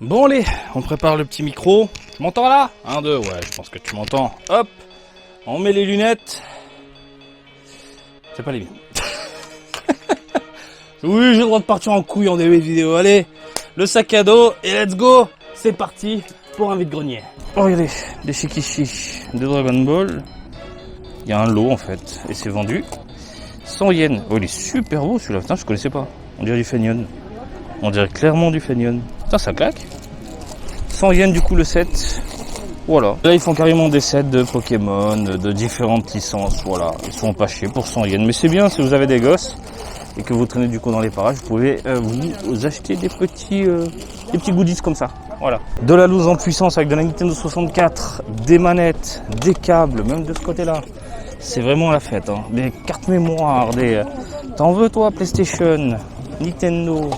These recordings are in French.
Bon allez, on prépare le petit micro. Tu m'entends là 1, 2, ouais, je pense que tu m'entends. Hop, on met les lunettes. C'est pas les miennes. Oui, j'ai le droit de partir en couille en début de vidéo. Allez, le sac à dos et let's go. C'est parti pour un vide-grenier. Oh, regardez, des shikishi de Dragon Ball. Il y a un lot en fait, et c'est vendu 100 yens. Oh, il est super beau celui-là, putain, je connaissais pas. On dirait du Feignone. On dirait clairement du Feignone. Putain, ça claque. 100 yens du coup le set. Voilà. Là, ils font carrément des sets de Pokémon, de différentes licences. Voilà. Ils sont pas chers pour 100 yens. Mais c'est bien si vous avez des gosses et que vous traînez du coup dans les parages, vous pouvez vous acheter des petits goodies comme ça. Voilà. De la loose en puissance avec de la Nintendo 64, des manettes, des câbles, même de ce côté-là. C'est vraiment la fête. Hein. Des cartes mémoire, T'en veux toi, PlayStation, Nintendo.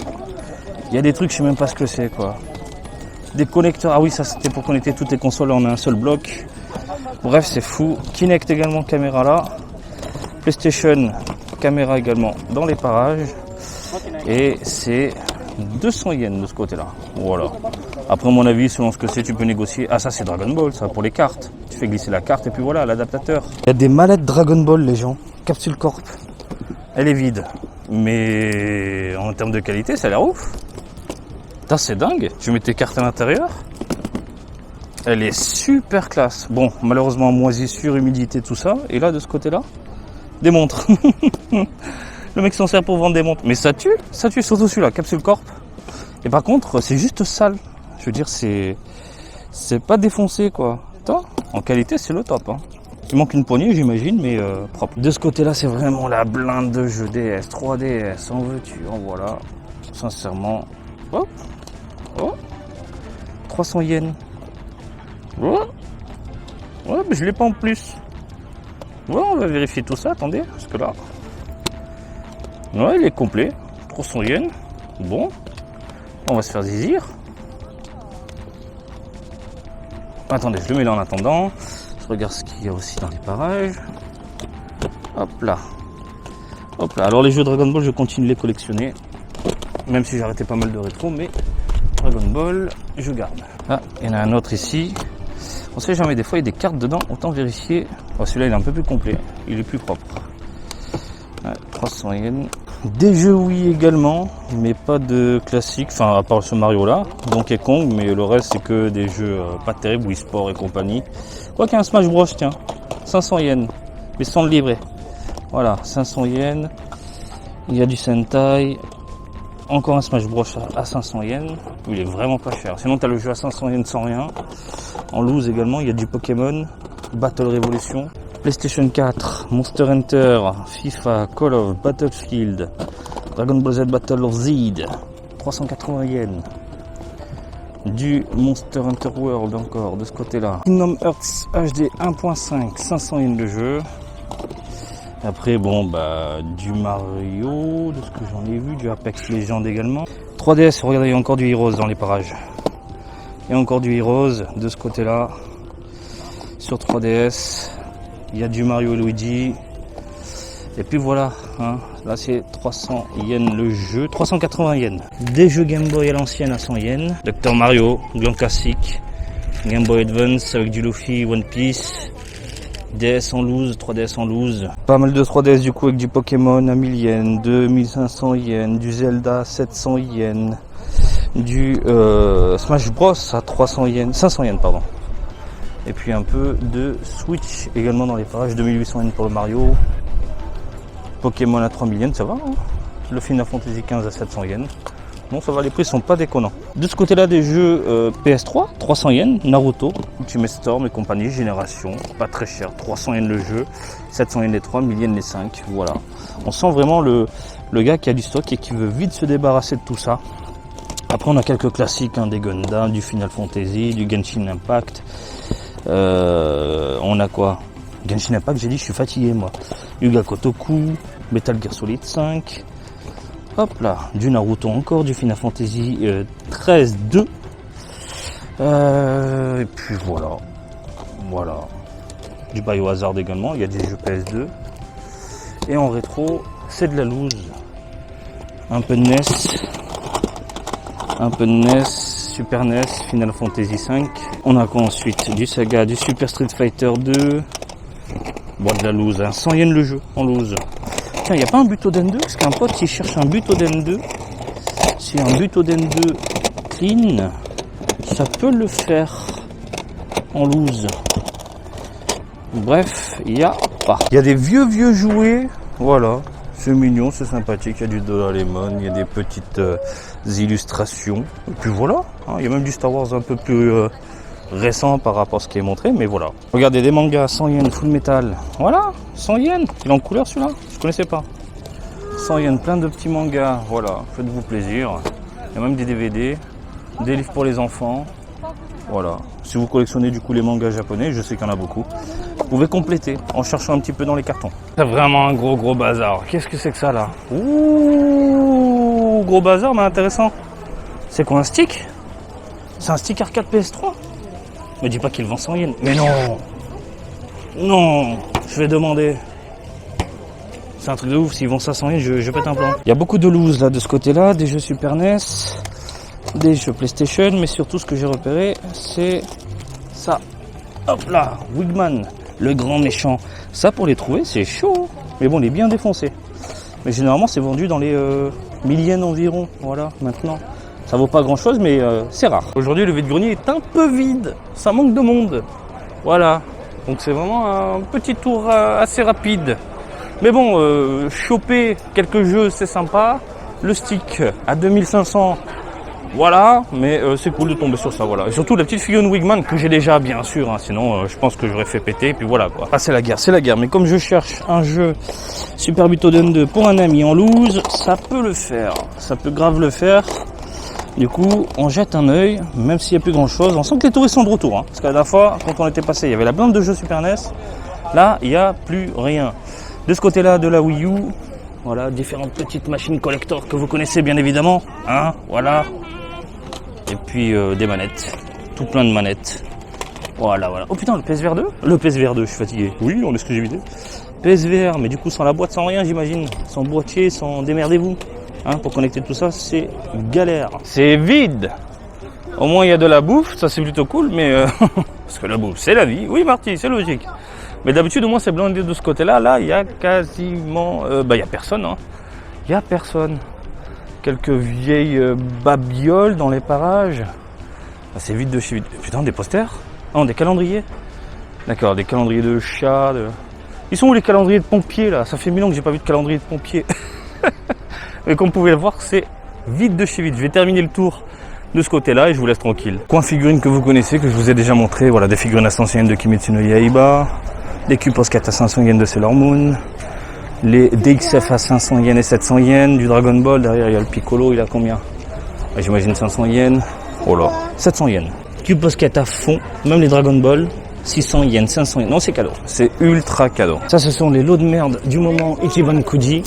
Il y a des trucs, je sais même pas ce que c'est quoi. Des connecteurs, ah oui, ça c'était pour connecter toutes les consoles en un seul bloc. Bref, c'est fou. Kinect également, caméra là. PlayStation, caméra également dans les parages. Et c'est 200 yens de ce côté-là. Voilà. Après, à mon avis, selon ce que c'est, tu peux négocier. Ah, ça c'est Dragon Ball, ça pour les cartes. Tu fais glisser la carte et puis voilà, l'adaptateur. Il y a des manettes Dragon Ball, les gens. Capsule Corp. Elle est vide. Mais en termes de qualité, ça a l'air ouf. Putain, c'est dingue. Tu mets tes cartes à l'intérieur. Elle est super classe. Bon, malheureusement, moisissure, humidité, tout ça. Et là, de ce côté-là, des montres. Le mec s'en sert pour vendre des montres. Mais ça tue, surtout celui-là, Capsule Corp. Et par contre, c'est juste sale. Je veux dire, c'est pas défoncé, quoi. Putain, en qualité, c'est le top. Hein. Il manque une poignée, j'imagine, mais propre. De ce côté-là, c'est vraiment la blinde de jeux DS, 3DS, en veux-tu, en voilà. Sincèrement. Oh, oh, 300 yens. Oh. Ouais, mais je l'ai pas en plus. Ouais, on va vérifier tout ça, attendez, parce que là... Ouais, il est complet. 300 yens. Bon. On va se faire zizir. Attendez, je le mets là en attendant. Je regarde ce qu'il y a aussi dans les parages. Hop là. Hop là. Alors les jeux Dragon Ball, je continue de les collectionner. Même si j'ai arrêté pas mal de rétro, mais Dragon Ball, je garde. Ah, il y en a un autre ici. On sait jamais, des fois il y a des cartes dedans, autant vérifier. Oh, celui-là il est un peu plus complet, il est plus propre. Ouais, 300 yens. Des jeux Wii également, mais pas de classique, enfin à part ce Mario là, Donkey Kong, mais le reste c'est que des jeux pas terribles, Wii Sport et compagnie. Quoi qu'il y a un Smash Bros, tiens, 500 yens, mais sans le livret. Voilà, 500 yens. Il y a du Sentai. Encore un Smash Bros à 500 yens. Il est vraiment pas cher. Sinon, tu as le jeu à 500 yens sans rien. En loose également, il y a du Pokémon, Battle Revolution, PlayStation 4, Monster Hunter, FIFA, Call of, Battlefield, Dragon Ball Z Battle of Z, 380 yens. Du Monster Hunter World encore de ce côté-là. Kingdom Hearts HD 1.5, 500 yens de jeu. Après, bon, bah, du Mario, de ce que j'en ai vu, du Apex Legends également. 3DS, regardez, il y a encore du Heroes dans les parages. Il y a encore du Heroes de ce côté-là. Sur 3DS, il y a du Mario et Luigi. Et puis voilà, hein, là c'est 300 yens le jeu, 380 yens. Des jeux Game Boy à l'ancienne à 100 yens. Dr Mario, grand classique. Game Boy Advance avec du Luffy, One Piece. DS en loose, 3DS en loose. Pas mal de 3DS du coup avec du Pokémon à 1000 yens, 2500 yens, du Zelda 700 yens, du Smash Bros à 300 yens, 500 yens pardon. Et puis un peu de Switch également dans les parages, 2800 yens pour le Mario. Pokémon à 3000 yens, ça va hein. Le Final Fantasy 15 à 700 yens. Bon, ça va, les prix sont pas déconnants. De ce côté-là, des jeux PS3, 300 yens, Naruto, Ultimate Storm et compagnie, Génération, pas très cher, 300 yens le jeu, 700 yens les 3, 1000 yens les 5, voilà. On sent vraiment le gars qui a du stock et qui veut vite se débarrasser de tout ça. Après, on a quelques classiques, hein, des Gundam, du Final Fantasy, du Genshin Impact. On a quoi? Genshin Impact, j'ai dit, je suis fatigué, moi. Yuga Kotoku, Metal Gear Solid 5... Hop là, du Naruto encore, du Final Fantasy 13-2. Et puis voilà. Voilà. Du Biohazard également, il y a des jeux PS2. Et en rétro, c'est de la loose. Un peu de NES. Super NES, Final Fantasy V. On a quoi ensuite? Du Saga, du Super Street Fighter 2. Bon, de la loose, hein. 100 yens le jeu, en loose. Tiens, il n'y a pas un Butoden 2? Parce qu'un pote, s'il cherche un Butoden 2, c'est un Butoden 2 clean, ça peut le faire en loose. Bref, il y a pas. Il y a des vieux jouets, voilà. C'est mignon, c'est sympathique, il y a du Doraemon, il y a des petites illustrations. Et puis voilà, hein, il y a même du Star Wars un peu plus récent par rapport à ce qui est montré, mais voilà. Regardez, des mangas, 100 yens, full metal. Voilà, 100 yens. Il est en couleur celui-là, je connaissais pas. 100 yens, plein de petits mangas, voilà, faites-vous plaisir. Il y a même des DVD, des livres pour les enfants. Voilà, si vous collectionnez du coup les mangas japonais, je sais qu'il y en a beaucoup. Vous pouvez compléter en cherchant un petit peu dans les cartons. C'est vraiment un gros bazar. Qu'est-ce que c'est que ça là? Ouh, gros bazar mais intéressant. C'est quoi, un stick? C'est un stick arcade PS3? Me dis pas qu'il vend 100 yens. Mais non. Non, je vais demander. C'est un truc de ouf, s'ils vendent ça 100 yens, je pète un plan. Il y a beaucoup de loose là de ce côté-là, des jeux Super NES, des jeux PlayStation, mais surtout ce que j'ai repéré, c'est ça. Hop là, Wigman. Le grand méchant. Ça, pour les trouver, c'est chaud. Mais bon, il est bien défoncé. Mais généralement, c'est vendu dans les 1000 yens environ. Voilà, maintenant. Ça vaut pas grand chose, mais c'est rare. Aujourd'hui, le vide-grenier est un peu vide. Ça manque de monde. Voilà. Donc, c'est vraiment un petit tour assez rapide. Mais bon, choper quelques jeux, c'est sympa. Le stick à 2500. Voilà, mais c'est cool de tomber sur ça, voilà. Et surtout la petite figurine Wigman que j'ai déjà, bien sûr, hein, sinon je pense que j'aurais fait péter, et puis voilà quoi. Ah, c'est la guerre, mais comme je cherche un jeu Super Butoden 2 pour un ami en loose, ça peut le faire, ça peut grave le faire. Du coup, on jette un œil, même s'il n'y a plus grand chose. On sent que les touristes sont de retour, hein, parce que la dernière fois, quand on était passé, il y avait la blinde de jeux Super NES, là, il n'y a plus rien. De ce côté-là, de la Wii U, voilà, différentes petites machines collector que vous connaissez bien évidemment, hein, voilà. Et puis des manettes, tout plein de manettes. Voilà. Oh putain, le PSVR 2? Le PSVR 2, je suis fatigué. Oui, en exclusivité. PSVR, mais du coup sans la boîte, sans rien j'imagine. Sans boîtier, sans démerdez-vous. Hein, pour connecter tout ça, c'est galère. C'est vide. Au moins il y a de la bouffe, ça c'est plutôt cool, mais... parce que la bouffe, c'est la vie. Oui Marty, c'est logique. Mais d'habitude, au moins c'est blindé de ce côté-là. Là, il y a quasiment... il y a personne, hein. Il y a personne. Quelques vieilles babioles dans les parages. Ah, c'est vide de chez vide. Putain, des posters? Non, des calendriers. D'accord, des calendriers de chats. Ils sont où les calendriers de pompiers là? Ça fait 1000 ans que j'ai pas vu de calendrier de pompiers. Mais comme vous pouvez le voir, c'est vide de chez vide. Je vais terminer le tour de ce côté-là et je vous laisse tranquille. Coin figurines que vous connaissez, que je vous ai déjà montré. Voilà, des figurines à 500 yens de Kimetsu no Yaiba. Des cubes Poscat à 500 yens de Sailor Moon. Les DXF à 500 yens et 700 yens, du Dragon Ball, derrière il y a le Piccolo, il a combien? J'imagine 500 yens, oh là, 700 yens. Cube Poscat à fond, même les Dragon Ball, 600 yens, 500 yens, non c'est cadeau, c'est ultra cadeau. Ça ce sont les lots de merde du moment Ichiban Kuji,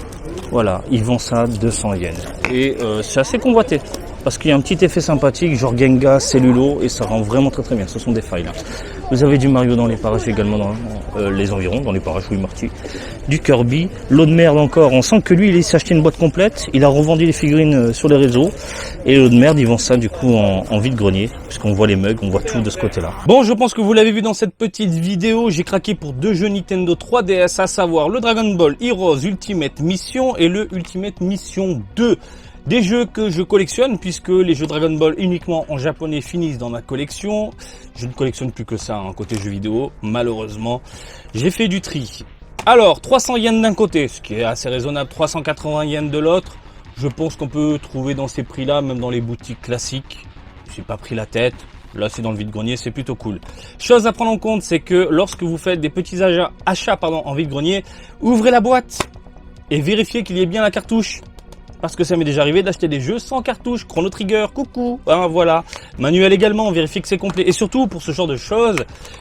voilà, ils vendent ça 200 yens. Et c'est assez convoité, parce qu'il y a un petit effet sympathique, genre Genga, Cellulo, et ça rend vraiment très bien, ce sont des failles là. Vous avez du Mario dans les parages également, dans les environs, dans les parages, oui Marty. Du Kirby, l'eau de merde encore, on sent que lui il s'est acheté une boîte complète, il a revendu les figurines sur les réseaux, et l'eau de merde ils vendent ça du coup en vide-grenier, puisqu'on voit les mugs, on voit tout de ce côté-là. Bon, je pense que vous l'avez vu dans cette petite vidéo, j'ai craqué pour 2 jeux Nintendo 3DS, à savoir le Dragon Ball Heroes Ultimate Mission et le Ultimate Mission 2. Des jeux que je collectionne puisque les jeux Dragon Ball uniquement en japonais finissent dans ma collection. Je ne collectionne plus que ça, hein, côté jeux vidéo, malheureusement. J'ai fait du tri. Alors, 300 yens d'un côté, ce qui est assez raisonnable, 380 yens de l'autre. Je pense qu'on peut trouver dans ces prix-là, même dans les boutiques classiques. J'ai pas pris la tête. Là, c'est dans le vide-grenier, c'est plutôt cool. Chose à prendre en compte, c'est que lorsque vous faites des petits achats en vide-grenier, ouvrez la boîte et vérifiez qu'il y ait bien la cartouche. Parce que ça m'est déjà arrivé d'acheter des jeux sans cartouche, Chrono Trigger, coucou, hein, voilà. Manuel également, vérifiez que c'est complet. Et surtout, pour ce genre de choses,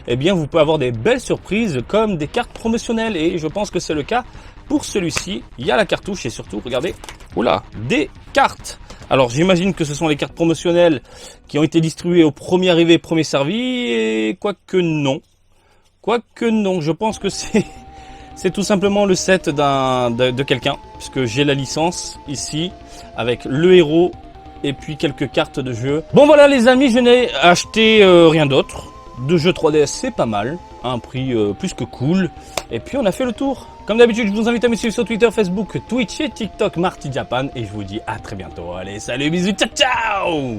eh bien, vous pouvez avoir des belles surprises comme des cartes promotionnelles. Et je pense que c'est le cas pour celui-ci. Il y a la cartouche et surtout, regardez, oula, des cartes. Alors, j'imagine que ce sont les cartes promotionnelles qui ont été distribuées au premier arrivé, premier servi. Et quoique non. Je pense que c'est tout simplement le set de quelqu'un, puisque j'ai la licence ici, avec le héros et puis quelques cartes de jeu. Bon voilà les amis, je n'ai acheté rien d'autre. De jeux 3DS c'est pas mal, à un prix plus que cool. Et puis on a fait le tour. Comme d'habitude, je vous invite à me suivre sur Twitter, Facebook, Twitch et TikTok, Marty Japan. Et je vous dis à très bientôt. Allez, salut, bisous, ciao ciao.